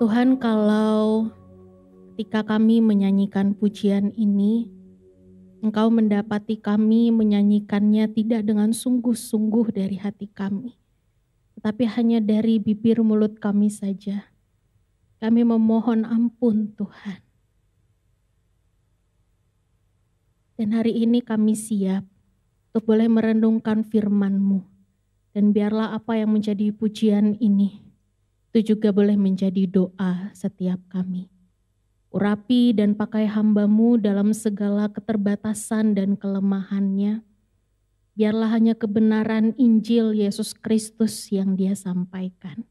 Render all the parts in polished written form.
Tuhan, kalau ketika kami menyanyikan pujian ini, Engkau mendapati kami menyanyikannya tidak dengan sungguh-sungguh dari hati kami, tetapi hanya dari bibir mulut kami saja. Kami memohon ampun Tuhan. Dan hari ini kami siap untuk boleh merenungkan firman-Mu. Dan biarlah apa yang menjadi pujian ini, itu juga boleh menjadi doa setiap kami. Urapi dan pakai hamba-Mu dalam segala keterbatasan dan kelemahannya. Biarlah hanya kebenaran Injil Yesus Kristus yang Dia sampaikan.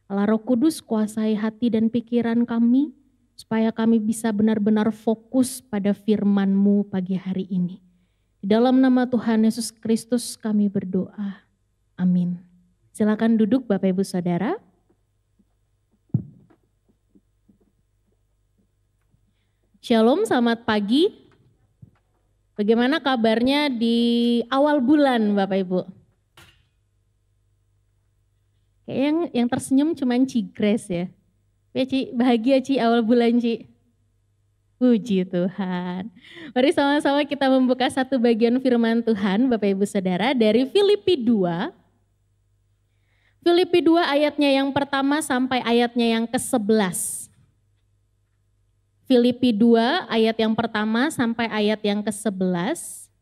Allah Roh Kudus kuasai hati dan pikiran kami, supaya kami bisa benar-benar fokus pada firman-Mu pagi hari ini. Di dalam nama Tuhan Yesus Kristus kami berdoa. Amin. Silakan duduk Bapak Ibu Saudara. Shalom, selamat pagi. Bagaimana kabarnya di awal bulan Bapak Ibu? Kayaknya yang tersenyum cuma Ci Grace ya. Ya Ci, bahagia Ci awal bulan Ci. Puji Tuhan. Mari sama-sama kita membuka satu bagian firman Tuhan Bapak Ibu Saudara dari Filipi 2. Filipi 2 ayatnya yang pertama sampai ayatnya yang ke-11. Filipi 2 ayat yang pertama sampai ayat yang ke-11.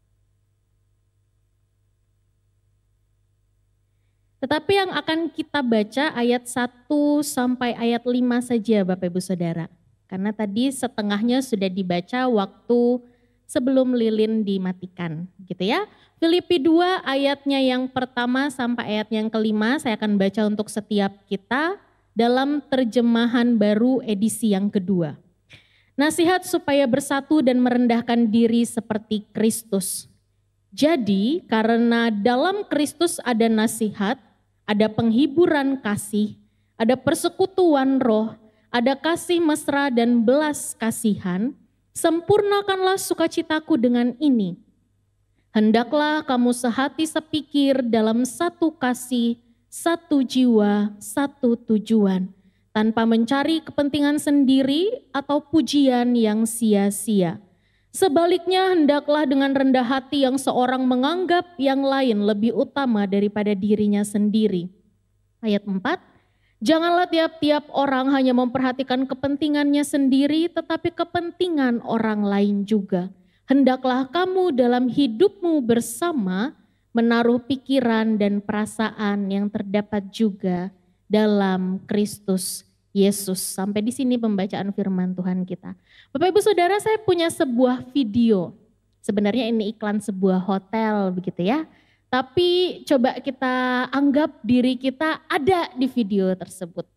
Tetapi yang akan kita baca ayat 1 sampai ayat 5 saja Bapak Ibu Saudara. Karena tadi setengahnya sudah dibaca waktu sebelum lilin dimatikan, gitu ya. Filipi 2 ayatnya yang pertama sampai ayat yang ke-5 saya akan baca untuk setiap kita dalam terjemahan baru edisi yang kedua. Nasihat supaya bersatu dan merendahkan diri seperti Kristus. Jadi karena dalam Kristus ada nasihat, ada penghiburan kasih, ada persekutuan roh, ada kasih mesra dan belas kasihan, sempurnakanlah sukacitaku dengan ini. Hendaklah kamu sehati sepikir dalam satu kasih, satu jiwa, satu tujuan, tanpa mencari kepentingan sendiri atau pujian yang sia-sia. Sebaliknya hendaklah dengan rendah hati yang seorang menganggap yang lain lebih utama daripada dirinya sendiri. Ayat 4, janganlah tiap-tiap orang hanya memperhatikan kepentingannya sendiri tetapi kepentingan orang lain juga. Hendaklah kamu dalam hidupmu bersama menaruh pikiran dan perasaan yang terdapat juga dalam Kristus Yesus. Sampai di sini pembacaan firman Tuhan kita. Bapak Ibu Saudara, saya punya sebuah video. Sebenarnya ini iklan sebuah hotel begitu ya. Tapi coba kita anggap diri kita ada di video tersebut.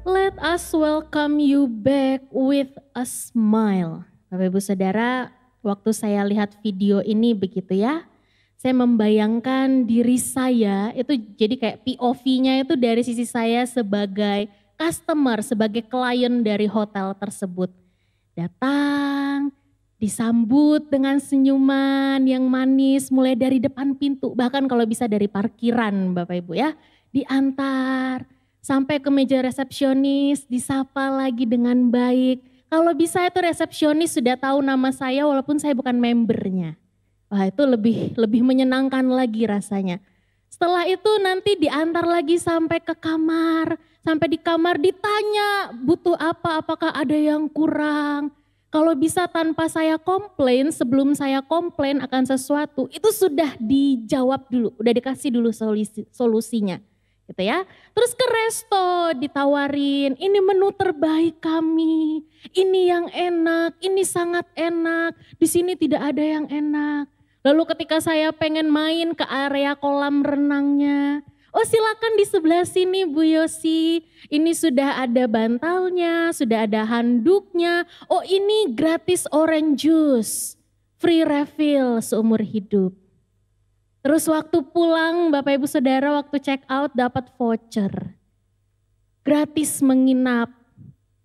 Let us welcome you back with a smile. Bapak Ibu Saudara, waktu saya lihat video ini begitu ya, saya membayangkan diri saya itu jadi kayak POV-nya itu dari sisi saya sebagai customer, sebagai klien dari hotel tersebut. Datang, disambut dengan senyuman yang manis mulai dari depan pintu, bahkan kalau bisa dari parkiran Bapak Ibu ya, diantar. Sampai ke meja resepsionis, disapa lagi dengan baik. Kalau bisa itu resepsionis sudah tahu nama saya walaupun saya bukan membernya. Wah itu lebih menyenangkan lagi rasanya. Setelah itu nanti diantar lagi sampai ke kamar. Sampai di kamar ditanya butuh apa, apakah ada yang kurang. Kalau bisa tanpa saya komplain, sebelum saya komplain akan sesuatu, itu sudah dijawab dulu, udah dikasih dulu solusinya. gitu ya. Terus ke resto ditawarin, ini menu terbaik kami, ini yang enak, ini sangat enak, di sini tidak ada yang enak. Lalu ketika saya pengen main ke area kolam renangnya, oh silakan di sebelah sini Bu Yosi, ini sudah ada bantalnya, sudah ada handuknya, oh ini gratis orange juice, free refill seumur hidup. Terus waktu pulang Bapak Ibu Saudara waktu check out dapat voucher. Gratis menginap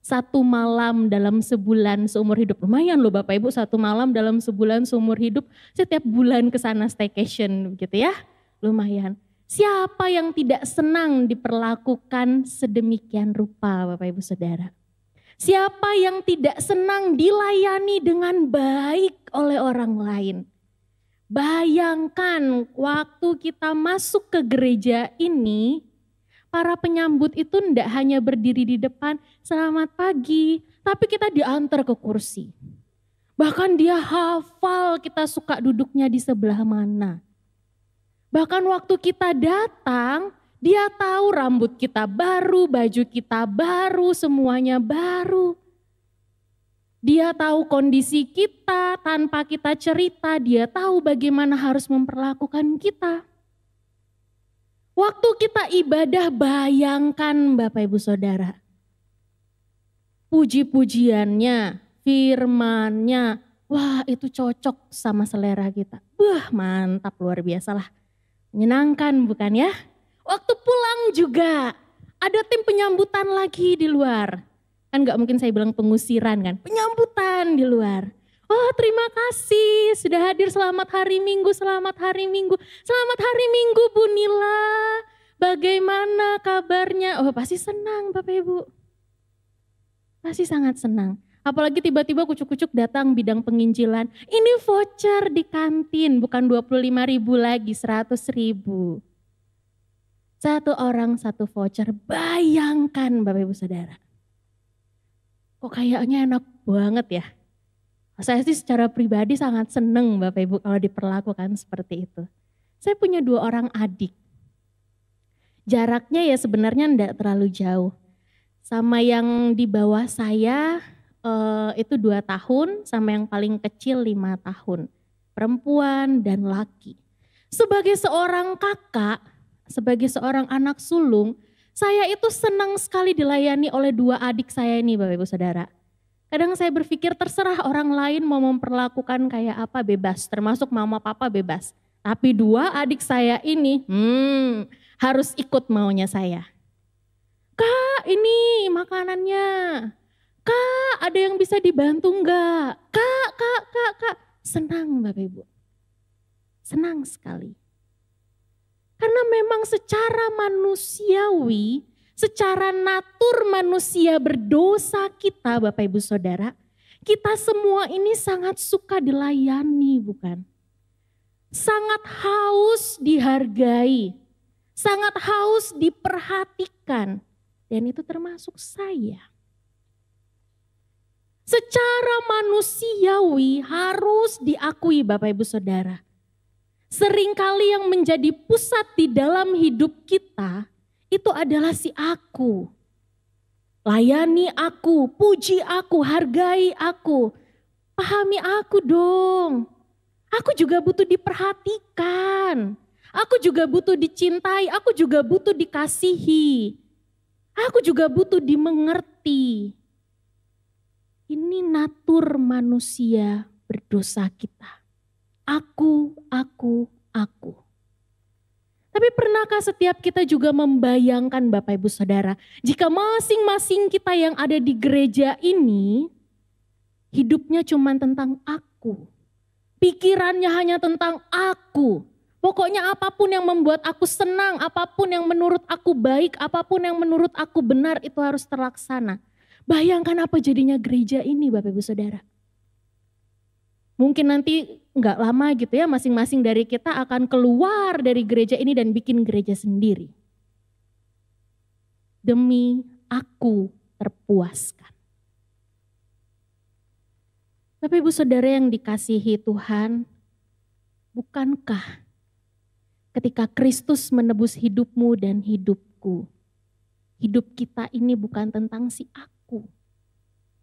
1 malam dalam sebulan seumur hidup. Lumayan loh Bapak Ibu 1 malam dalam sebulan seumur hidup. Setiap bulan ke sana staycation gitu ya. Lumayan. Siapa yang tidak senang diperlakukan sedemikian rupa Bapak Ibu Saudara? Siapa yang tidak senang dilayani dengan baik oleh orang lain? Bayangkan waktu kita masuk ke gereja ini, para penyambut itu tidak hanya berdiri di depan, selamat pagi, tapi kita diantar ke kursi. Bahkan dia hafal kita suka duduknya di sebelah mana. Bahkan waktu kita datang, dia tahu rambut kita baru, baju kita baru, semuanya baru. Dia tahu kondisi kita tanpa kita cerita, dia tahu bagaimana harus memperlakukan kita. Waktu kita ibadah bayangkan Bapak Ibu Saudara. Puji-pujiannya, firman-Nya, wah itu cocok sama selera kita. Wah mantap luar biasa lah. Menyenangkan bukan ya? Waktu pulang juga ada tim penyambutan lagi di luar. Kan gak mungkin saya bilang pengusiran kan, penyambutan di luar. Oh terima kasih sudah hadir, selamat hari Minggu, selamat hari Minggu. Selamat hari Minggu Bu Nila, bagaimana kabarnya? Oh pasti senang Bapak Ibu. Pasti sangat senang. Apalagi tiba-tiba kucuk-kucuk datang bidang penginjilan. Ini voucher di kantin, bukan 25.000 lagi, 100.000. 1 orang 1 voucher, bayangkan Bapak Ibu Saudara. Kok kayaknya enak banget ya. Saya sih secara pribadi sangat seneng Bapak Ibu kalau diperlakukan seperti itu. Saya punya 2 orang adik. Jaraknya ya sebenarnya enggak terlalu jauh. Sama yang di bawah saya itu 2 tahun, sama yang paling kecil 5 tahun. Perempuan dan laki. Sebagai seorang kakak, sebagai seorang anak sulung, saya itu senang sekali dilayani oleh 2 adik saya ini Bapak Ibu Saudara. Kadang saya berpikir terserah orang lain mau memperlakukan kayak apa bebas, termasuk mama papa bebas. Tapi 2 adik saya ini harus ikut maunya saya. Kak ini makanannya, Kak ada yang bisa dibantu enggak? Kak. Senang Bapak Ibu, senang sekali. Karena memang secara manusiawi, secara natur manusia berdosa kita Bapak Ibu Saudara, kita semua ini sangat suka dilayani bukan? Sangat haus dihargai, sangat haus diperhatikan, dan itu termasuk saya. Secara manusiawi harus diakui Bapak Ibu Saudara. Seringkali yang menjadi pusat di dalam hidup kita itu adalah si aku. Layani aku, puji aku, hargai aku. Pahami aku dong. Aku juga butuh diperhatikan. Aku juga butuh dicintai, aku juga butuh dikasihi. Aku juga butuh dimengerti. Ini natur manusia berdosa kita. Aku. Tapi pernahkah setiap kita juga membayangkan Bapak Ibu Saudara, jika masing-masing kita yang ada di gereja ini, hidupnya cuma tentang aku. Pikirannya hanya tentang aku. Pokoknya apapun yang membuat aku senang, apapun yang menurut aku baik, apapun yang menurut aku benar itu harus terlaksana. Bayangkan apa jadinya gereja ini Bapak Ibu Saudara. Mungkin nanti nggak lama gitu ya, masing-masing dari kita akan keluar dari gereja ini dan bikin gereja sendiri. Demi aku terpuaskan. Bapak Ibu Saudara yang dikasihi Tuhan, bukankah ketika Kristus menebus hidupmu dan hidupku, aku. Hidup kita ini bukan tentang si aku,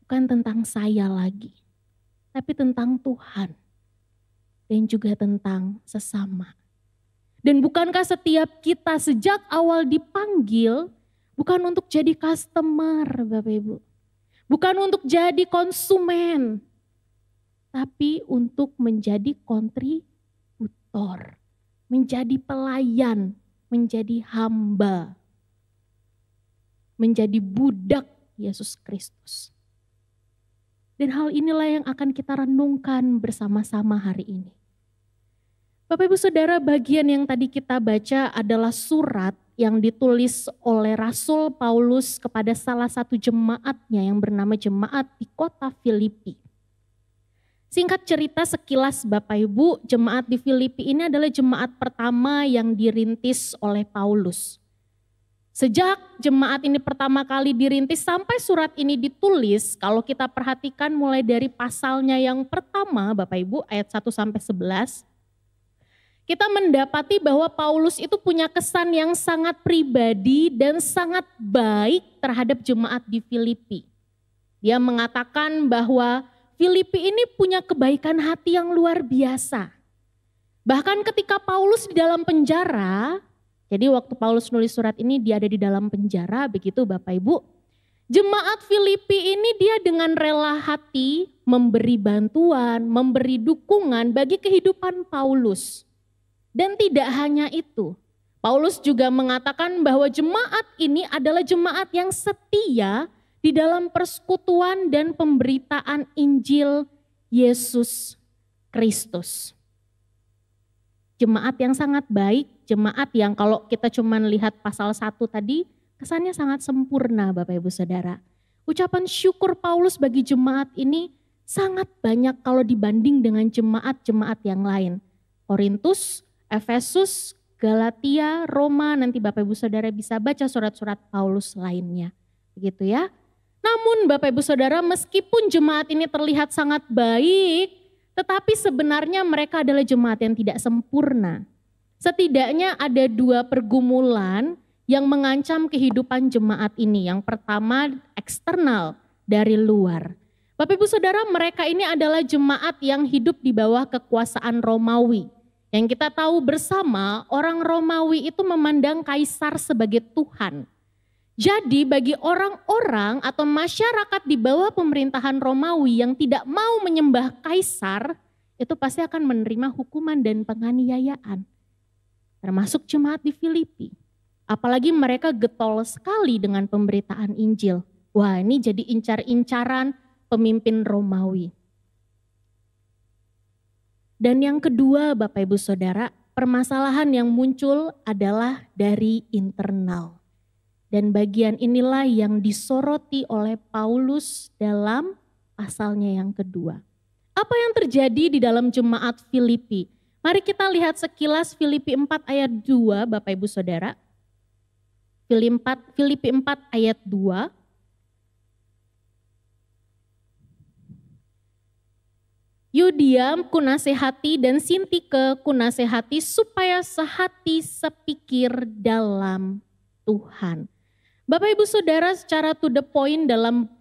bukan tentang saya lagi, tapi tentang Tuhan dan juga tentang sesama. Dan bukankah setiap kita sejak awal dipanggil bukan untuk jadi customer Bapak Ibu, bukan untuk jadi konsumen, tapi untuk menjadi kontributor, menjadi pelayan, menjadi hamba, menjadi budak Yesus Kristus. Dan hal inilah yang akan kita renungkan bersama-sama hari ini. Bapak Ibu Saudara, bagian yang tadi kita baca adalah surat yang ditulis oleh Rasul Paulus kepada salah satu jemaatnya yang bernama jemaat di kota Filipi. Singkat cerita sekilas Bapak Ibu, jemaat di Filipi ini adalah jemaat pertama yang dirintis oleh Paulus. Sejak jemaat ini pertama kali dirintis sampai surat ini ditulis, kalau kita perhatikan mulai dari pasalnya yang pertama Bapak Ibu ayat 1 sampai 11, kita mendapati bahwa Paulus itu punya kesan yang sangat pribadi dan sangat baik terhadap jemaat di Filipi. Dia mengatakan bahwa Filipi ini punya kebaikan hati yang luar biasa. Bahkan ketika Paulus di dalam penjara, jadi waktu Paulus nulis surat ini dia ada di dalam penjara, begitu Bapak Ibu. Jemaat Filipi ini dia dengan rela hati memberi bantuan, memberi dukungan bagi kehidupan Paulus. Dan tidak hanya itu, Paulus juga mengatakan bahwa jemaat ini adalah jemaat yang setia di dalam persekutuan dan pemberitaan Injil Yesus Kristus. Jemaat yang sangat baik, jemaat yang kalau kita cuma lihat pasal 1 tadi, kesannya sangat sempurna Bapak Ibu Saudara. Ucapan syukur Paulus bagi jemaat ini sangat banyak kalau dibanding dengan jemaat-jemaat yang lain. Korintus, Efesus, Galatia, Roma, nanti Bapak Ibu Saudara bisa baca surat-surat Paulus lainnya. Begitu ya. Namun Bapak Ibu Saudara, meskipun jemaat ini terlihat sangat baik, tetapi sebenarnya mereka adalah jemaat yang tidak sempurna. Setidaknya ada 2 pergumulan yang mengancam kehidupan jemaat ini. Yang pertama eksternal dari luar. Bapak Ibu Saudara, mereka ini adalah jemaat yang hidup di bawah kekuasaan Romawi. Yang kita tahu bersama, orang Romawi itu memandang kaisar sebagai Tuhan. Jadi bagi orang-orang atau masyarakat di bawah pemerintahan Romawi yang tidak mau menyembah kaisar, itu pasti akan menerima hukuman dan penganiayaan. Termasuk jemaat di Filipi. Apalagi mereka getol sekali dengan pemberitaan Injil. Wah, ini jadi incar-incaran pemimpin Romawi. Dan yang kedua Bapak Ibu Saudara, permasalahan yang muncul adalah dari internal. Dan bagian inilah yang disoroti oleh Paulus dalam pasalnya yang kedua. Apa yang terjadi di dalam jemaat Filipi? Mari kita lihat sekilas Filipi 4 ayat 2 Bapak Ibu Saudara. Filipi 4 ayat 2. Yudiam kunasehati dan Sintike kunasehati supaya sehati sepikir dalam Tuhan. Bapak Ibu Saudara, secara to the point dalam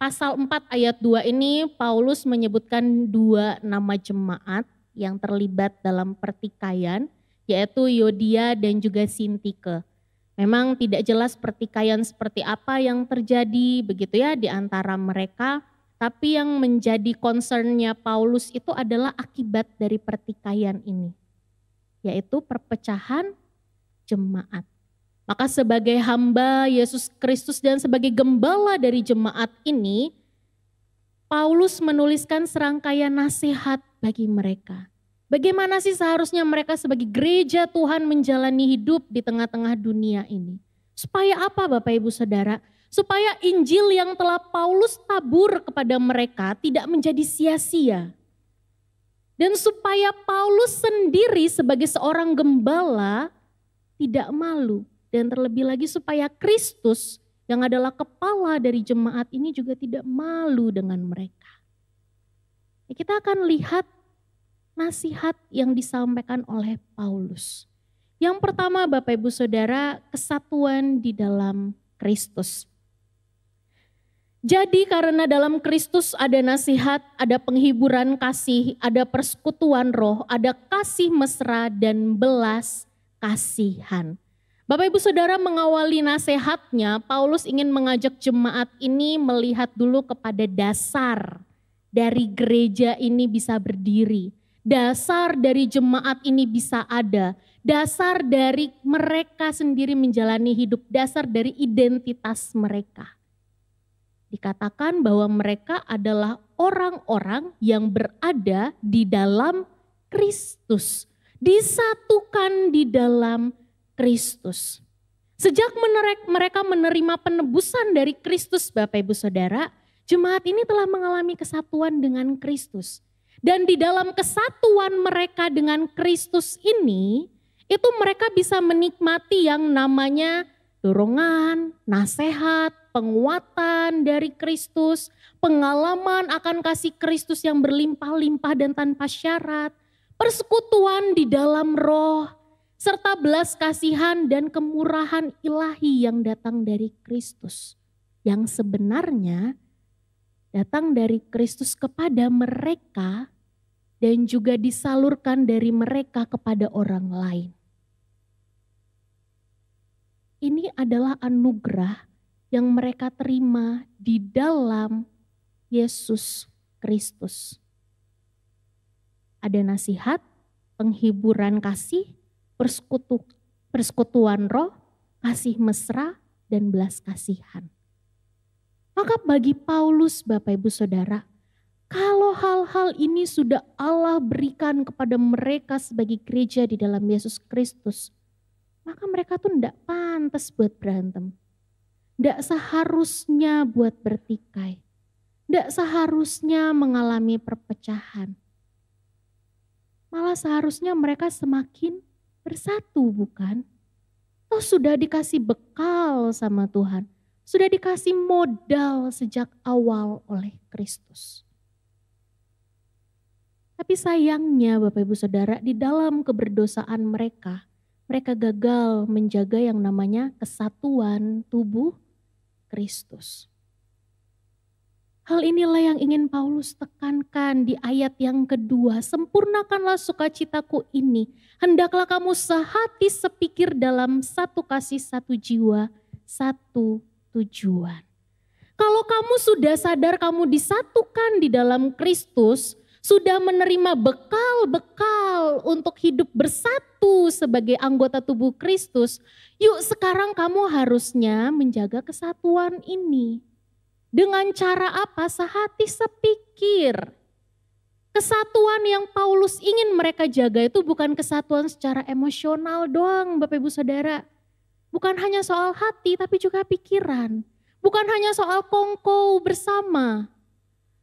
pasal 4 ayat 2 ini Paulus menyebutkan 2 nama jemaat yang terlibat dalam pertikaian, yaitu Yodia dan juga Sintike. Memang tidak jelas pertikaian seperti apa yang terjadi begitu ya di antara mereka, tapi yang menjadi concernnya Paulus itu adalah akibat dari pertikaian ini, yaitu perpecahan jemaat. Maka sebagai hamba Yesus Kristus dan sebagai gembala dari jemaat ini, Paulus menuliskan serangkaian nasihat bagi mereka. Bagaimana sih seharusnya mereka sebagai gereja Tuhan menjalani hidup di tengah-tengah dunia ini. Supaya apa Bapak Ibu Saudara? Supaya Injil yang telah Paulus tabur kepada mereka tidak menjadi sia-sia. Dan supaya Paulus sendiri sebagai seorang gembala tidak malu. Dan terlebih lagi supaya Kristus yang adalah kepala dari jemaat ini juga tidak malu dengan mereka. Kita akan lihat nasihat yang disampaikan oleh Paulus. Yang pertama Bapak Ibu Saudara, kesatuan di dalam Kristus. Jadi karena dalam Kristus ada nasihat, ada penghiburan kasih, ada persekutuan roh, ada kasih mesra dan belas kasihan. Bapak Ibu Saudara, mengawali nasihatnya, Paulus ingin mengajak jemaat ini melihat dulu kepada dasar dari gereja ini bisa berdiri. Dasar dari jemaat ini bisa ada. Dasar dari mereka sendiri menjalani hidup, dasar dari identitas mereka. Dikatakan bahwa mereka adalah orang-orang yang berada di dalam Kristus. Disatukan di dalam Kristus. Sejak mereka menerima penebusan dari Kristus Bapak Ibu Saudara, jemaat ini telah mengalami kesatuan dengan Kristus. Dan di dalam kesatuan mereka dengan Kristus ini, itu mereka bisa menikmati yang namanya dorongan, nasihat, penguatan dari Kristus, pengalaman akan kasih Kristus yang berlimpah-limpah dan tanpa syarat, persekutuan di dalam roh, serta belas kasihan dan kemurahan ilahi yang datang dari Kristus. Yang sebenarnya datang dari Kristus kepada mereka dan juga disalurkan dari mereka kepada orang lain. Ini adalah anugerah yang mereka terima di dalam Yesus Kristus. Ada nasihat, penghiburan kasih, persekutuan roh, kasih mesra, dan belas kasihan. Maka bagi Paulus Bapak Ibu Saudara, kalau hal-hal ini sudah Allah berikan kepada mereka sebagai gereja di dalam Yesus Kristus, maka mereka tuh tidak pantas buat berantem. Tidak seharusnya buat bertikai. Tidak seharusnya mengalami perpecahan. Malah seharusnya mereka semakin bersatu, bukan? Toh sudah dikasih bekal sama Tuhan. Sudah dikasih modal sejak awal oleh Kristus. Tapi sayangnya Bapak Ibu Saudara, di dalam keberdosaan mereka gagal menjaga yang namanya kesatuan tubuh Kristus. Hal inilah yang ingin Paulus tekankan di ayat yang kedua. Sempurnakanlah sukacitaku ini. Hendaklah kamu sehati sepikir dalam satu kasih, satu jiwa, satu tujuan. Kalau kamu sudah sadar kamu disatukan di dalam Kristus, sudah menerima bekal-bekal untuk hidup bersatu sebagai anggota tubuh Kristus, yuk sekarang kamu harusnya menjaga kesatuan ini. Dengan cara apa? Sehati sepikir. Kesatuan yang Paulus ingin mereka jaga itu bukan kesatuan secara emosional doang Bapak Ibu Saudara. Bukan hanya soal hati tapi juga pikiran. Bukan hanya soal kongko bersama.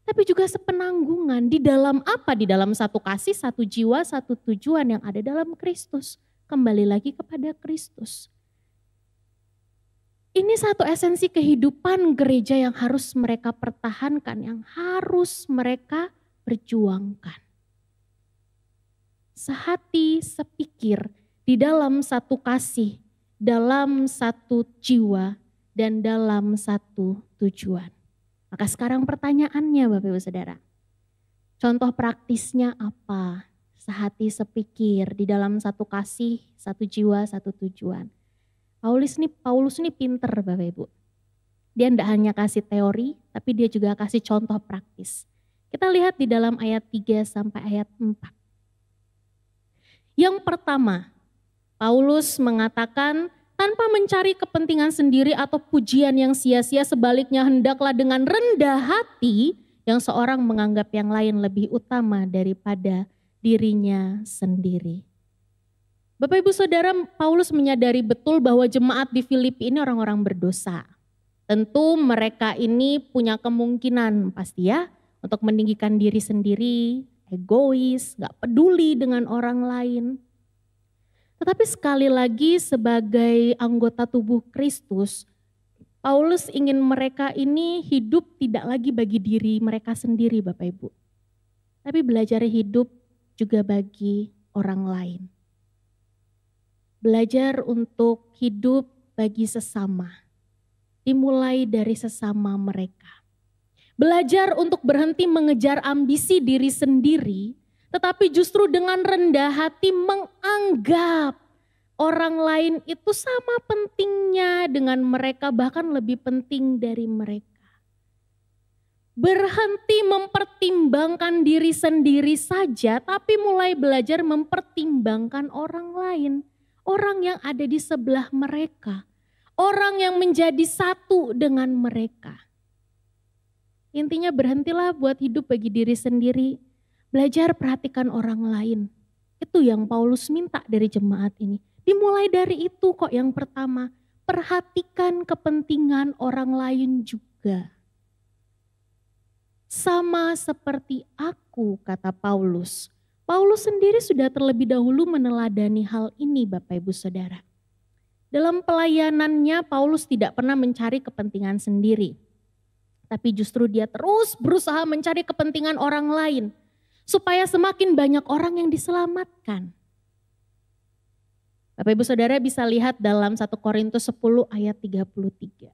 Tapi juga sepenanggungan di dalam apa? Di dalam satu kasih, satu jiwa, satu tujuan yang ada dalam Kristus. Kembali lagi kepada Kristus. Ini satu esensi kehidupan gereja yang harus mereka pertahankan, yang harus mereka perjuangkan. Sehati, sepikir, di dalam satu kasih, dalam satu jiwa, dan dalam satu tujuan. Maka sekarang pertanyaannya Bapak Ibu Saudara, contoh praktisnya apa? Sehati sepikir di dalam satu kasih, satu jiwa, satu tujuan. Paulus ini pinter Bapak Ibu. Dia tidak hanya kasih teori, tapi dia juga kasih contoh praktis. Kita lihat di dalam ayat 3 sampai ayat 4. Yang pertama, Paulus mengatakan, tanpa mencari kepentingan sendiri atau pujian yang sia-sia, sebaliknya hendaklah dengan rendah hati yang seorang menganggap yang lain lebih utama daripada dirinya sendiri. Bapak Ibu Saudara, Paulus menyadari betul bahwa jemaat di Filipi ini orang-orang berdosa. Tentu mereka ini punya kemungkinan pasti ya untuk meninggikan diri sendiri, egois, gak peduli dengan orang lain. Tetapi sekali lagi sebagai anggota tubuh Kristus, Paulus ingin mereka ini hidup tidak lagi bagi diri mereka sendiri Bapak Ibu. Tapi belajar hidup juga bagi orang lain. belajar untuk hidup bagi sesama, dimulai dari sesama mereka. Belajar untuk berhenti mengejar ambisi diri sendiri, tetapi justru dengan rendah hati menganggap orang lain itu sama pentingnya dengan mereka, bahkan lebih penting dari mereka. Berhenti mempertimbangkan diri sendiri saja, tapi mulai belajar mempertimbangkan orang lain. Orang yang ada di sebelah mereka. Orang yang menjadi satu dengan mereka. Intinya berhentilah buat hidup bagi diri sendiri. Belajar perhatikan orang lain. Itu yang Paulus minta dari jemaat ini. Dimulai dari itu kok yang pertama. Perhatikan kepentingan orang lain juga. Sama seperti aku, kata Paulus. Paulus sendiri sudah terlebih dahulu meneladani hal ini, Bapak Ibu Saudara. Dalam pelayanannya Paulus tidak pernah mencari kepentingan sendiri. Tapi justru dia terus berusaha mencari kepentingan orang lain. Supaya semakin banyak orang yang diselamatkan. Bapak Ibu Saudara bisa lihat dalam 1 Korintus 10 ayat 33.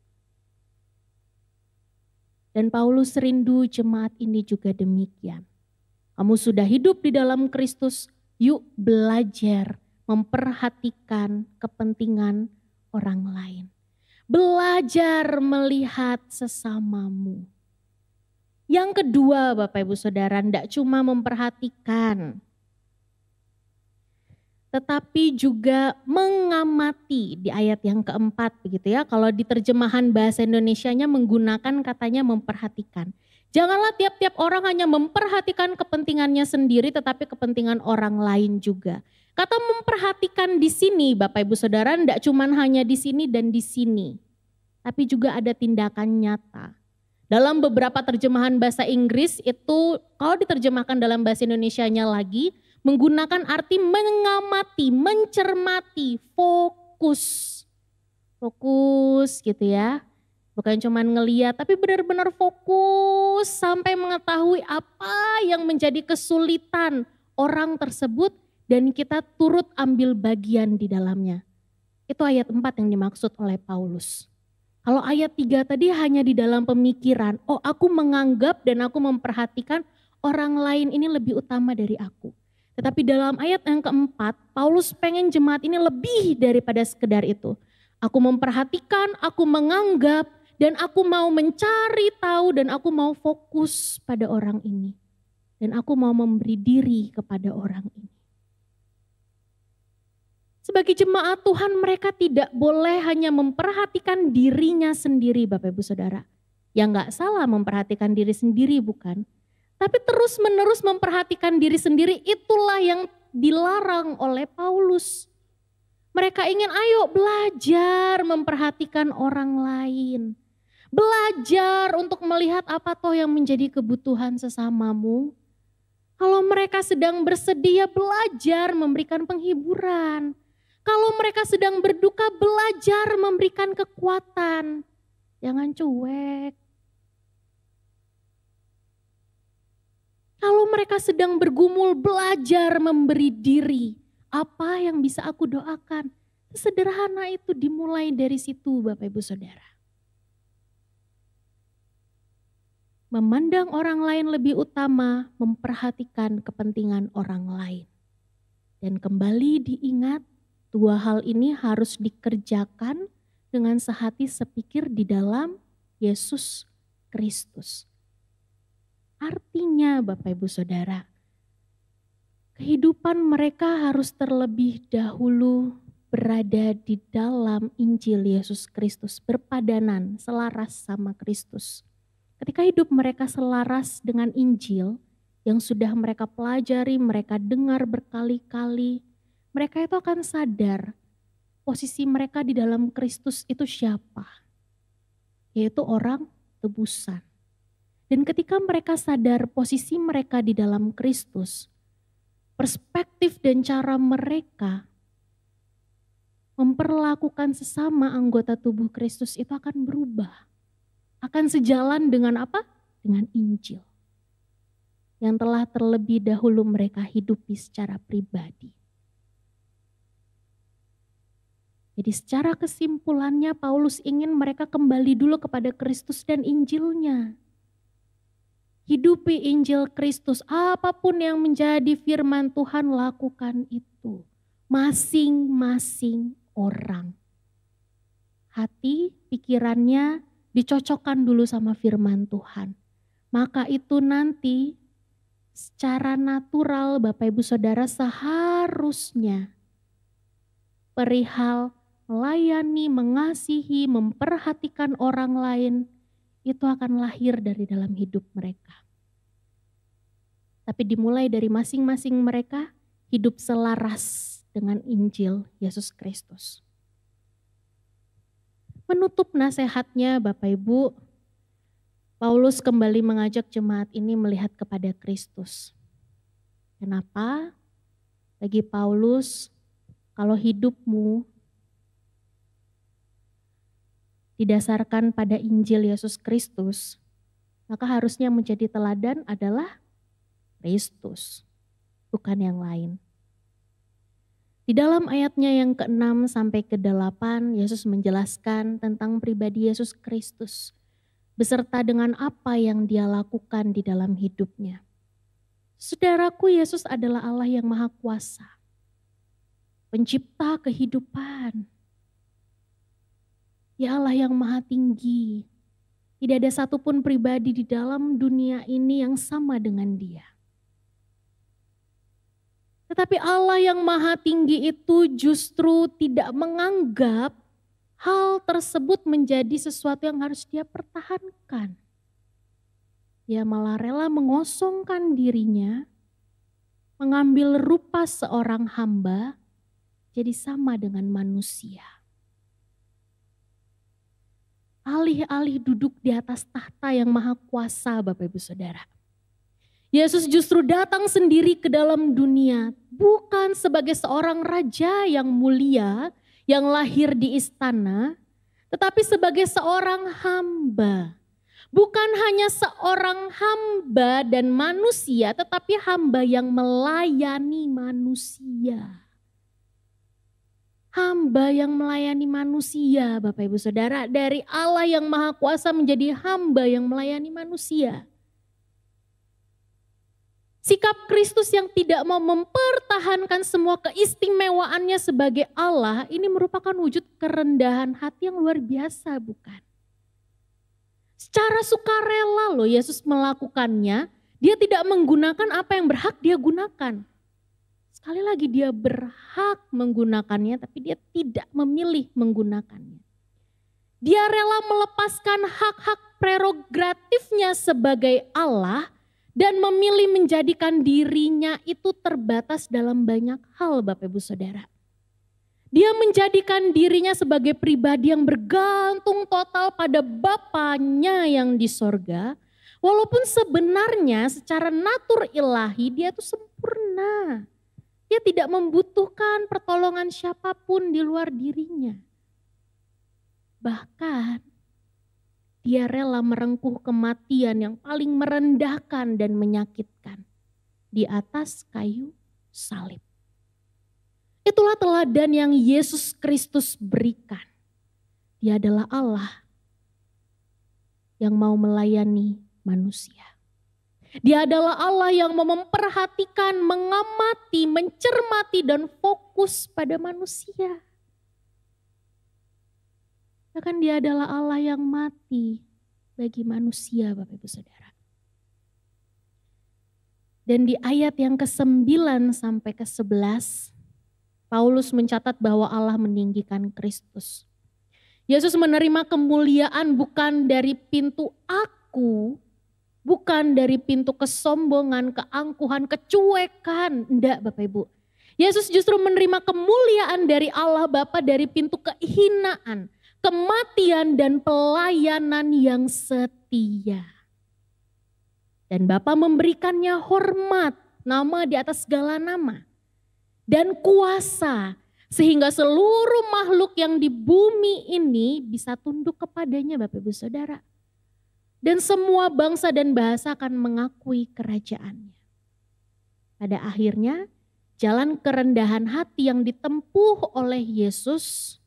Dan Paulus rindu jemaat ini juga demikian. Kamu sudah hidup di dalam Kristus, yuk belajar memperhatikan kepentingan orang lain. Belajar melihat sesamamu. Yang kedua Bapak Ibu Saudara, tidak cuma memperhatikan, tetapi juga mengamati di ayat yang keempat begitu ya. Kalau di terjemahan bahasa Indonesianya menggunakan katanya memperhatikan. Janganlah tiap-tiap orang hanya memperhatikan kepentingannya sendiri tetapi kepentingan orang lain juga. Kata memperhatikan di sini Bapak Ibu Saudara tidak cuma hanya di sini dan di sini. Tapi juga ada tindakan nyata. Dalam beberapa terjemahan bahasa Inggris itu kalau diterjemahkan dalam bahasa Indonesianya lagi menggunakan arti mengamati, mencermati, fokus. Fokus gitu ya. Bukan cuma ngeliat tapi benar-benar fokus sampai mengetahui apa yang menjadi kesulitan orang tersebut dan kita turut ambil bagian di dalamnya. Itu ayat 4 yang dimaksud oleh Paulus. Kalau ayat 3 tadi hanya di dalam pemikiran, oh aku menganggap dan aku memperhatikan orang lain ini lebih utama dari aku. Tetapi dalam ayat yang keempat, Paulus pengen jemaat ini lebih daripada sekedar itu. Aku memperhatikan, aku menganggap, dan aku mau mencari tahu, dan aku mau fokus pada orang ini. Dan aku mau memberi diri kepada orang ini. Sebagai jemaat Tuhan mereka tidak boleh hanya memperhatikan dirinya sendiri Bapak Ibu Saudara. Ya enggak salah memperhatikan diri sendiri bukan. Tapi terus menerus memperhatikan diri sendiri itulah yang dilarang oleh Paulus. Mereka ingin ayo belajar memperhatikan orang lain. Belajar untuk melihat apa toh yang menjadi kebutuhan sesamamu. Kalau mereka sedang bersedih ya belajar memberikan penghiburan. Kalau mereka sedang berduka belajar memberikan kekuatan. Jangan cuek. Kalau mereka sedang bergumul belajar memberi diri. Apa yang bisa aku doakan? Sederhana itu dimulai dari situ Bapak Ibu Saudara. Memandang orang lain lebih utama, memperhatikan kepentingan orang lain. Dan kembali diingat, dua hal ini harus dikerjakan dengan sehati sepikir di dalam Yesus Kristus. Artinya Bapak Ibu Saudara, kehidupan mereka harus terlebih dahulu berada di dalam Injil Yesus Kristus, berpadanan, selaras sama Kristus. Ketika hidup mereka selaras dengan Injil yang sudah mereka pelajari, mereka dengar berkali-kali, mereka itu akan sadar posisi mereka di dalam Kristus itu siapa? Yaitu orang tebusan. Dan ketika mereka sadar posisi mereka di dalam Kristus, perspektif dan cara mereka memperlakukan sesama anggota tubuh Kristus itu akan berubah. Akan sejalan dengan apa? Dengan Injil. Yang telah terlebih dahulu mereka hidupi secara pribadi. Jadi secara kesimpulannya Paulus ingin mereka kembali dulu kepada Kristus dan Injilnya. Hidupi Injil Kristus, apapun yang menjadi firman Tuhan lakukan itu. Masing-masing orang. Hati, pikirannya dicocokkan dulu sama firman Tuhan. Maka itu nanti secara natural Bapak Ibu Saudara seharusnya perihal melayani, mengasihi, memperhatikan orang lain itu akan lahir dari dalam hidup mereka. Tapi dimulai dari masing-masing mereka hidup selaras dengan Injil Yesus Kristus. Menutup nasihatnya Bapak Ibu, Paulus kembali mengajak jemaat ini melihat kepada Kristus. Kenapa? Bagi Paulus, kalau hidupmu didasarkan pada Injil Yesus Kristus, maka harusnya menjadi teladan adalah Kristus, bukan yang lain. Di dalam ayatnya yang ke-6 sampai ke-8, Yesus menjelaskan tentang pribadi Yesus Kristus, beserta dengan apa yang dia lakukan di dalam hidupnya. Saudaraku, Yesus adalah Allah yang Maha Kuasa, pencipta kehidupan. Ya Allah yang Maha Tinggi, tidak ada satupun pribadi di dalam dunia ini yang sama dengan Dia. Tetapi Allah yang Maha Tinggi itu justru tidak menganggap hal tersebut menjadi sesuatu yang harus Dia pertahankan. Dia malah rela mengosongkan dirinya, mengambil rupa seorang hamba, jadi sama dengan manusia. Alih-alih duduk di atas tahta yang Maha Kuasa, Bapak Ibu Saudara, Yesus justru datang sendiri ke dalam dunia, bukan sebagai seorang raja yang mulia, yang lahir di istana, tetapi sebagai seorang hamba. Bukan hanya seorang hamba dan manusia, tetapi hamba yang melayani manusia. Hamba yang melayani manusia, Bapak Ibu Saudara, dari Allah yang Maha Kuasa menjadi hamba yang melayani manusia. Sikap Kristus yang tidak mau mempertahankan semua keistimewaannya sebagai Allah, ini merupakan wujud kerendahan hati yang luar biasa, bukan? Secara sukarela loh Yesus melakukannya, dia tidak menggunakan apa yang berhak dia gunakan. Sekali lagi dia berhak menggunakannya, tapi dia tidak memilih menggunakannya. Dia rela melepaskan hak-hak prerogatifnya sebagai Allah dan memilih menjadikan dirinya itu terbatas dalam banyak hal, Bapak Ibu Saudara. Dia menjadikan dirinya sebagai pribadi yang bergantung total pada Bapanya yang di sorga. Walaupun sebenarnya secara natur ilahi dia itu sempurna. Dia tidak membutuhkan pertolongan siapapun di luar dirinya. Bahkan dia rela merengkuh kematian yang paling merendahkan dan menyakitkan di atas kayu salib. Itulah teladan yang Yesus Kristus berikan. Dia adalah Allah yang mau melayani manusia. Dia adalah Allah yang mau memperhatikan, mengamati, mencermati dan fokus pada manusia. Bahkan dia adalah Allah yang mati bagi manusia, Bapak Ibu Saudara. Dan di ayat yang ke-9 sampai ke-11, Paulus mencatat bahwa Allah meninggikan Kristus. Yesus menerima kemuliaan bukan dari pintu aku, bukan dari pintu kesombongan, keangkuhan, kecuekan. Enggak Bapak Ibu. Yesus justru menerima kemuliaan dari Allah Bapa dari pintu kehinaan, kematian dan pelayanan yang setia. Dan Bapa memberikannya hormat, nama di atas segala nama. Dan kuasa sehingga seluruh makhluk yang di bumi ini bisa tunduk kepadanya Bapak Ibu Saudara. Dan semua bangsa dan bahasa akan mengakui kerajaannya. Pada akhirnya jalan kerendahan hati yang ditempuh oleh Yesus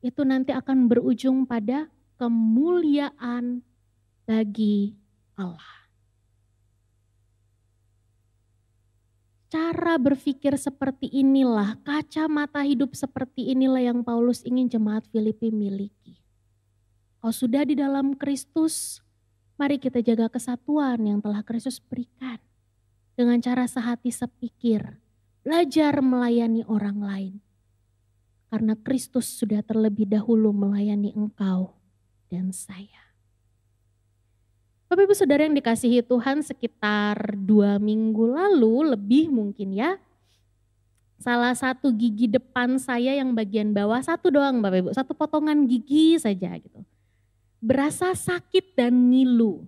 itu nanti akan berujung pada kemuliaan bagi Allah. Cara berpikir seperti inilah, kacamata hidup seperti inilah yang Paulus ingin jemaat Filipi miliki. Kalau sudah di dalam Kristus, mari kita jaga kesatuan yang telah Kristus berikan. Dengan cara sehati sepikir, belajar melayani orang lain. Karena Kristus sudah terlebih dahulu melayani engkau dan saya. Bapak Ibu Saudara yang dikasihi Tuhan, sekitar 2 minggu lalu, lebih mungkin ya, salah satu gigi depan saya yang bagian bawah, satu doang Bapak Ibu, satu potongan gigi saja gitu. Berasa sakit dan ngilu.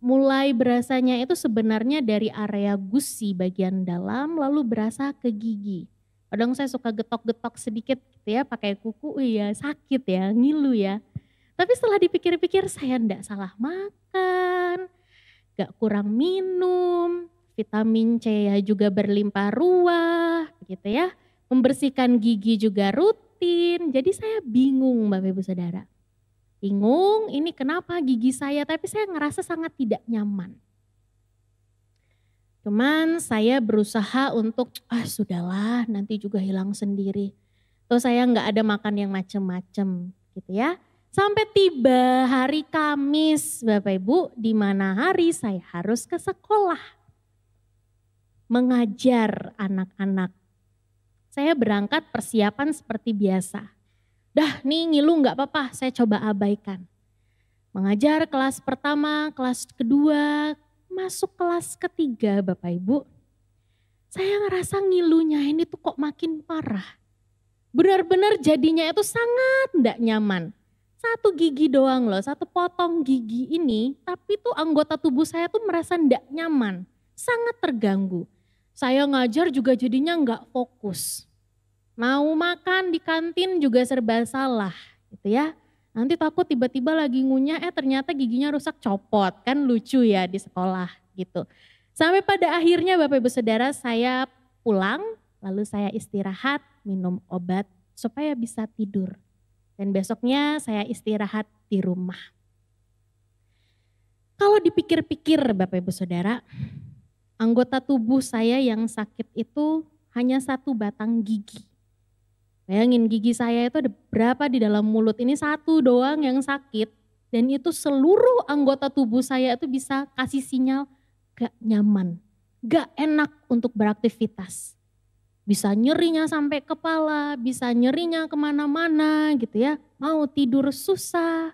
Mulai berasanya itu sebenarnya dari area gusi bagian dalam, lalu berasa ke gigi. Kadang saya suka getok-getok sedikit gitu ya, pakai kuku, ya sakit ya, ngilu ya. Tapi setelah dipikir-pikir saya enggak salah makan, gak kurang minum, vitamin C ya juga berlimpah ruah gitu ya. Membersihkan gigi juga rutin, jadi saya bingung Bapak Ibu Saudara. Bingung ini kenapa gigi saya, tapi saya ngerasa sangat tidak nyaman. Cuman saya berusaha untuk, sudahlah nanti juga hilang sendiri. Terus saya nggak ada makan yang macem-macem gitu ya. Sampai tiba hari Kamis Bapak Ibu, di mana hari saya harus ke sekolah. Mengajar anak-anak. Saya berangkat persiapan seperti biasa. Dah nih ngilu nggak apa-apa, saya coba abaikan. Mengajar kelas pertama, kelas kedua, masuk kelas ketiga Bapak Ibu. Saya ngerasa ngilunya ini tuh kok makin parah. Benar-benar jadinya itu sangat nggak nyaman. Satu gigi doang loh, satu potong gigi ini, tapi tuh anggota tubuh saya tuh merasa nggak nyaman, sangat terganggu. Saya ngajar juga jadinya nggak fokus. Mau makan di kantin juga serba salah gitu ya. Nanti takut tiba-tiba lagi ngunyah, ternyata giginya rusak copot, kan lucu ya di sekolah gitu. Sampai pada akhirnya Bapak Ibu Saudara saya pulang, lalu saya istirahat, minum obat supaya bisa tidur. Dan besoknya saya istirahat di rumah. Kalau dipikir-pikir Bapak Ibu Saudara, anggota tubuh saya yang sakit itu hanya satu batang gigi. Bayangin gigi saya itu ada berapa di dalam mulut, ini satu doang yang sakit. Dan itu seluruh anggota tubuh saya itu bisa kasih sinyal gak nyaman, gak enak untuk beraktivitas. Bisa nyerinya sampai kepala, bisa nyerinya kemana-mana gitu ya. Mau tidur susah,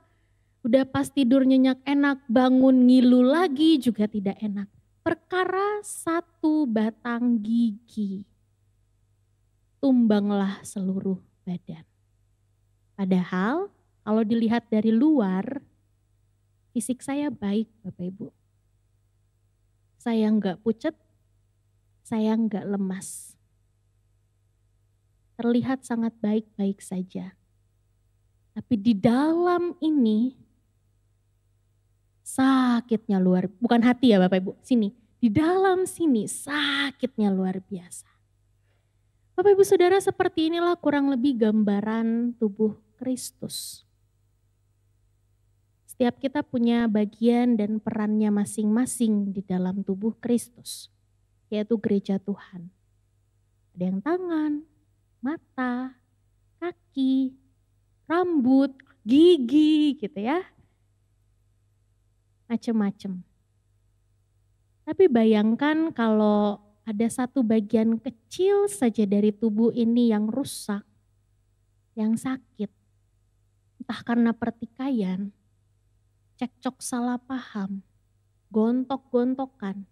udah pas tidur nyenyak enak, bangun ngilu lagi juga tidak enak. Perkara satu batang gigi, tumbanglah seluruh badan. Padahal kalau dilihat dari luar, fisik saya baik Bapak Ibu. Saya enggak pucet, saya enggak lemas. Terlihat sangat baik-baik saja. Tapi di dalam ini sakitnya bukan hati ya Bapak Ibu, sini. Di dalam sini sakitnya luar biasa. Bapak Ibu Saudara, seperti inilah kurang lebih gambaran tubuh Kristus. Setiap kita punya bagian dan perannya masing-masing di dalam tubuh Kristus, yaitu gereja Tuhan. Ada yang tangan, mata, kaki, rambut, gigi gitu ya. Macem-macem. Tapi bayangkan kalau ada satu bagian kecil saja dari tubuh ini yang rusak, yang sakit. Entah karena pertikaian, cekcok salah paham, gontok-gontokan,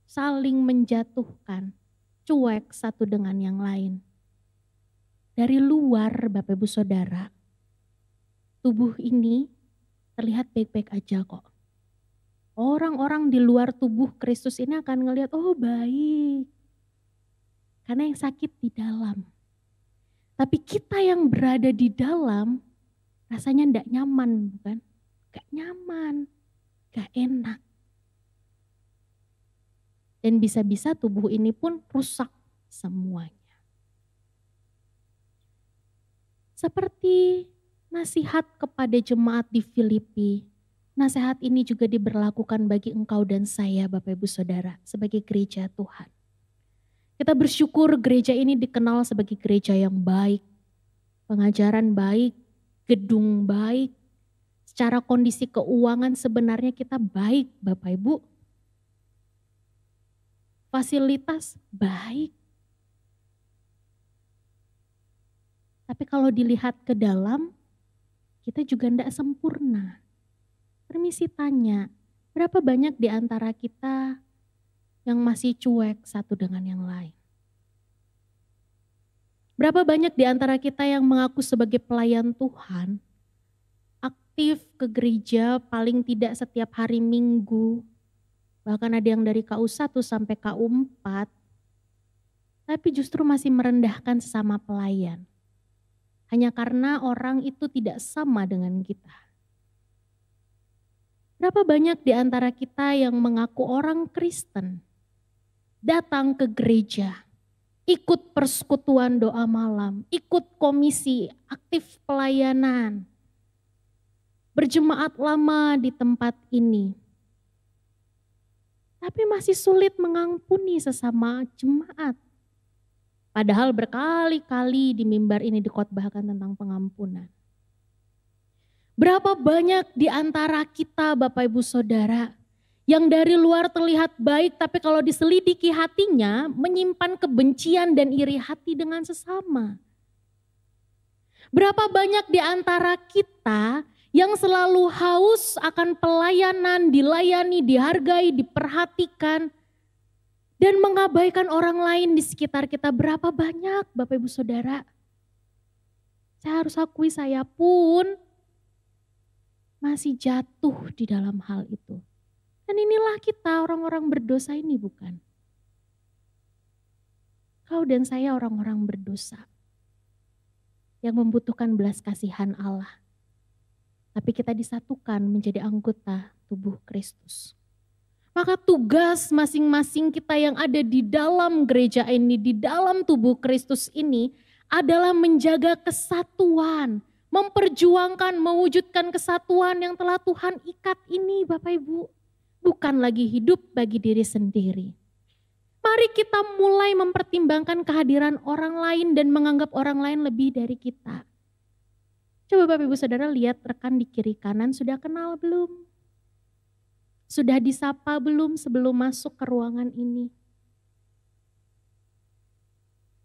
saling menjatuhkan, cuek satu dengan yang lain. Dari luar Bapak Ibu Saudara, tubuh ini terlihat baik-baik aja kok. Orang-orang di luar tubuh Kristus ini akan ngelihat, oh baik. Karena yang sakit di dalam. Tapi kita yang berada di dalam, rasanya enggak nyaman bukan? Gak nyaman, gak enak. Dan bisa-bisa tubuh ini pun rusak semuanya. Seperti nasihat kepada jemaat di Filipi, nasihat ini juga diberlakukan bagi engkau dan saya Bapak Ibu Saudara sebagai gereja Tuhan. Kita bersyukur gereja ini dikenal sebagai gereja yang baik, pengajaran baik, gedung baik, secara kondisi keuangan sebenarnya kita baik Bapak Ibu. Fasilitas baik. Tapi kalau dilihat ke dalam, kita juga tidak sempurna. Permisi tanya, berapa banyak di antara kita yang masih cuek satu dengan yang lain? Berapa banyak di antara kita yang mengaku sebagai pelayan Tuhan, aktif ke gereja paling tidak setiap hari Minggu, bahkan ada yang dari KU1 sampai KU4, tapi justru masih merendahkan sesama pelayan. Hanya karena orang itu tidak sama dengan kita. Berapa banyak di antara kita yang mengaku orang Kristen, datang ke gereja, ikut persekutuan doa malam, ikut komisi, aktif pelayanan, berjemaat lama di tempat ini. Tapi masih sulit mengampuni sesama jemaat. Padahal berkali-kali di mimbar ini dikhotbahkan tentang pengampunan. Berapa banyak di antara kita Bapak Ibu Saudara yang dari luar terlihat baik tapi kalau diselidiki hatinya menyimpan kebencian dan iri hati dengan sesama. Berapa banyak di antara kita yang selalu haus akan pelayanan, dilayani, dihargai, diperhatikan, dan mengabaikan orang lain di sekitar kita. Berapa banyak Bapak Ibu Saudara? Saya harus akui saya pun masih jatuh di dalam hal itu. Dan inilah kita orang-orang berdosa ini bukan? Kau dan saya orang-orang berdosa yang membutuhkan belas kasihan Allah. Tapi kita disatukan menjadi anggota tubuh Kristus. Maka tugas masing-masing kita yang ada di dalam gereja ini, di dalam tubuh Kristus ini adalah menjaga kesatuan, memperjuangkan, mewujudkan kesatuan yang telah Tuhan ikat ini Bapak Ibu. Bukan lagi hidup bagi diri sendiri. Mari kita mulai mempertimbangkan kehadiran orang lain dan menganggap orang lain lebih dari kita. Coba Bapak Ibu Saudara lihat rekan di kiri kanan sudah kenal belum? Sudah disapa belum sebelum masuk ke ruangan ini?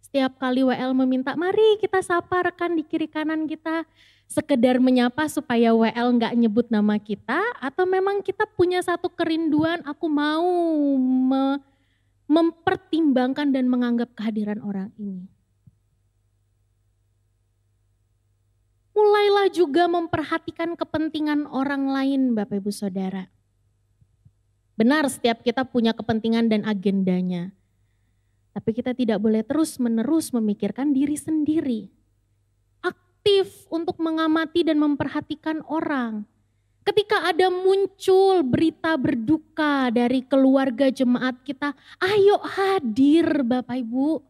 Setiap kali WL meminta, mari kita sapa rekan di kiri kanan kita. Sekedar menyapa supaya WL nggak nyebut nama kita, atau memang kita punya satu kerinduan, aku mau mempertimbangkan dan menganggap kehadiran orang ini. Mulailah juga memperhatikan kepentingan orang lain Bapak Ibu Saudara. Benar setiap kita punya kepentingan dan agendanya. Tapi kita tidak boleh terus-menerus memikirkan diri sendiri. Aktif untuk mengamati dan memperhatikan orang. Ketika ada muncul berita berduka dari keluarga jemaat kita, ayo hadir Bapak Ibu.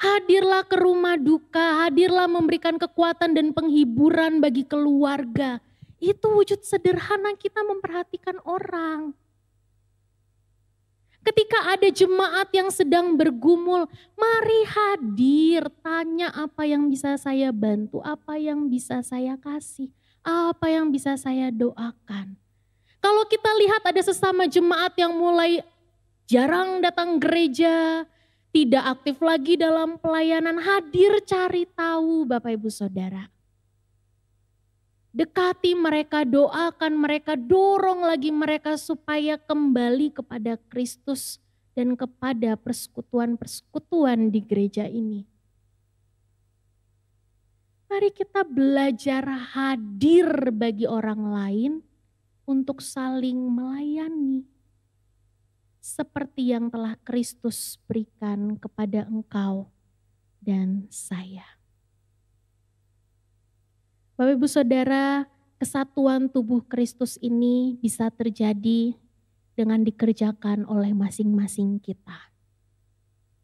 Hadirlah ke rumah duka, hadirlah memberikan kekuatan dan penghiburan bagi keluarga. Itu wujud sederhana kita memperhatikan orang. Ketika ada jemaat yang sedang bergumul, mari hadir, tanya apa yang bisa saya bantu, apa yang bisa saya kasih, apa yang bisa saya doakan. Kalau kita lihat ada sesama jemaat yang mulai jarang datang gereja, tidak aktif lagi dalam pelayanan, hadir cari tahu Bapak Ibu Saudara. Dekati mereka, doakan mereka, dorong lagi mereka supaya kembali kepada Kristus dan kepada persekutuan-persekutuan di gereja ini. Mari kita belajar hadir bagi orang lain untuk saling melayani. Seperti yang telah Kristus berikan kepada engkau dan saya. Bapak Ibu Saudara, kesatuan tubuh Kristus ini bisa terjadi dengan dikerjakan oleh masing-masing kita.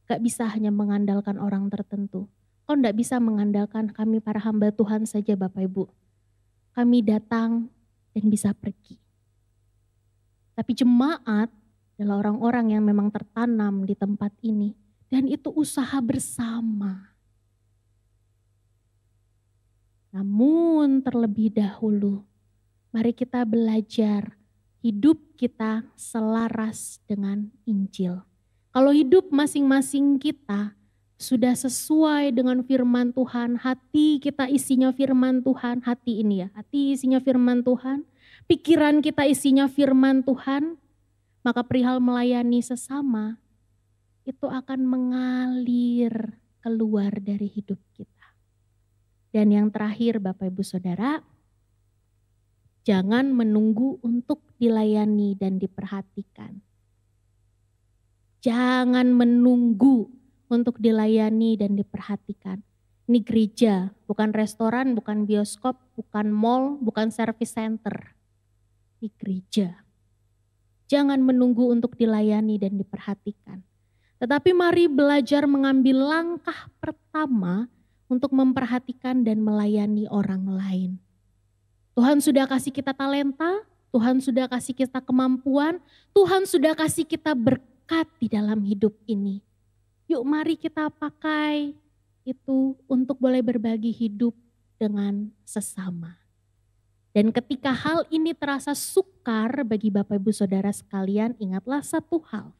Gak bisa hanya mengandalkan orang tertentu. Kau tidak bisa mengandalkan kami para hamba Tuhan saja Bapak Ibu. Kami datang dan bisa pergi. Tapi jemaat adalah orang-orang yang memang tertanam di tempat ini. Dan itu usaha bersama. Namun terlebih dahulu, mari kita belajar hidup kita selaras dengan Injil. Kalau hidup masing-masing kita sudah sesuai dengan firman Tuhan, hati kita isinya firman Tuhan, hati ini ya, hati isinya firman Tuhan, pikiran kita isinya firman Tuhan, maka perihal melayani sesama itu akan mengalir keluar dari hidup kita. Dan yang terakhir Bapak Ibu Saudara, jangan menunggu untuk dilayani dan diperhatikan. Jangan menunggu untuk dilayani dan diperhatikan. Ini gereja, bukan restoran, bukan bioskop, bukan mall, bukan service center. Ini gereja. Jangan menunggu untuk dilayani dan diperhatikan. Tetapi mari belajar mengambil langkah pertama untuk memperhatikan dan melayani orang lain. Tuhan sudah kasih kita talenta, Tuhan sudah kasih kita kemampuan, Tuhan sudah kasih kita berkat di dalam hidup ini. Yuk mari kita pakai itu untuk boleh berbagi hidup dengan sesama. Dan ketika hal ini terasa sukar bagi Bapak Ibu Saudara sekalian, ingatlah satu hal.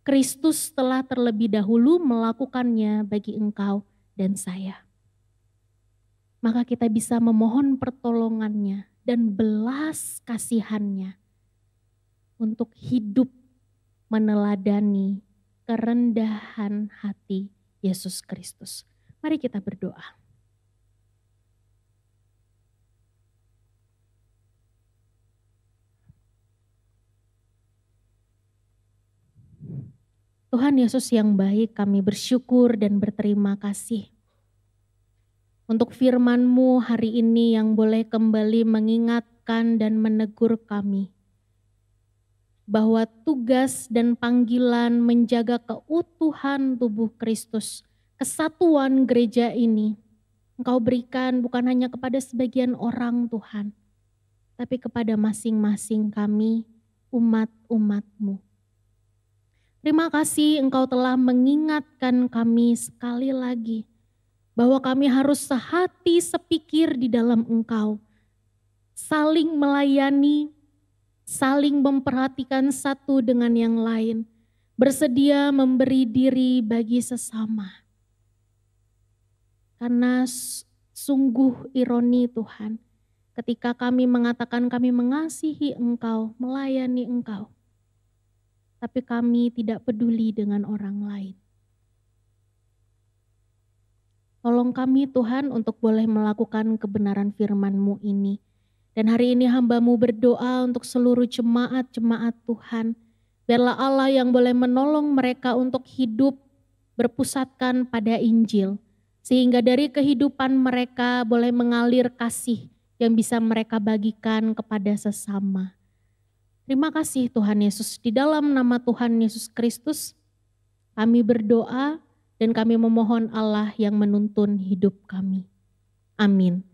Kristus telah terlebih dahulu melakukannya bagi engkau dan saya. Maka kita bisa memohon pertolongannya dan belas kasihannya untuk hidup meneladani kerendahan hati Yesus Kristus. Mari kita berdoa. Tuhan Yesus yang baik, kami bersyukur dan berterima kasih untuk firman-Mu hari ini yang boleh kembali mengingatkan dan menegur kami bahwa tugas dan panggilan menjaga keutuhan tubuh Kristus, kesatuan gereja ini, Engkau berikan bukan hanya kepada sebagian orang Tuhan, tapi kepada masing-masing kami, umat-umat-Mu. Terima kasih Engkau telah mengingatkan kami sekali lagi bahwa kami harus sehati sepikir di dalam Engkau, saling melayani, saling memperhatikan satu dengan yang lain, bersedia memberi diri bagi sesama. Karena sungguh ironi Tuhan, ketika kami mengatakan kami mengasihi Engkau, melayani Engkau, tapi kami tidak peduli dengan orang lain. Tolong kami Tuhan untuk boleh melakukan kebenaran firman-Mu ini. Dan hari ini hamba-Mu berdoa untuk seluruh jemaat-jemaat Tuhan. Biarlah Allah yang boleh menolong mereka untuk hidup berpusatkan pada Injil. Sehingga dari kehidupan mereka boleh mengalir kasih yang bisa mereka bagikan kepada sesama. Terima kasih Tuhan Yesus, di dalam nama Tuhan Yesus Kristus kami berdoa dan kami memohon Allah yang menuntun hidup kami. Amin.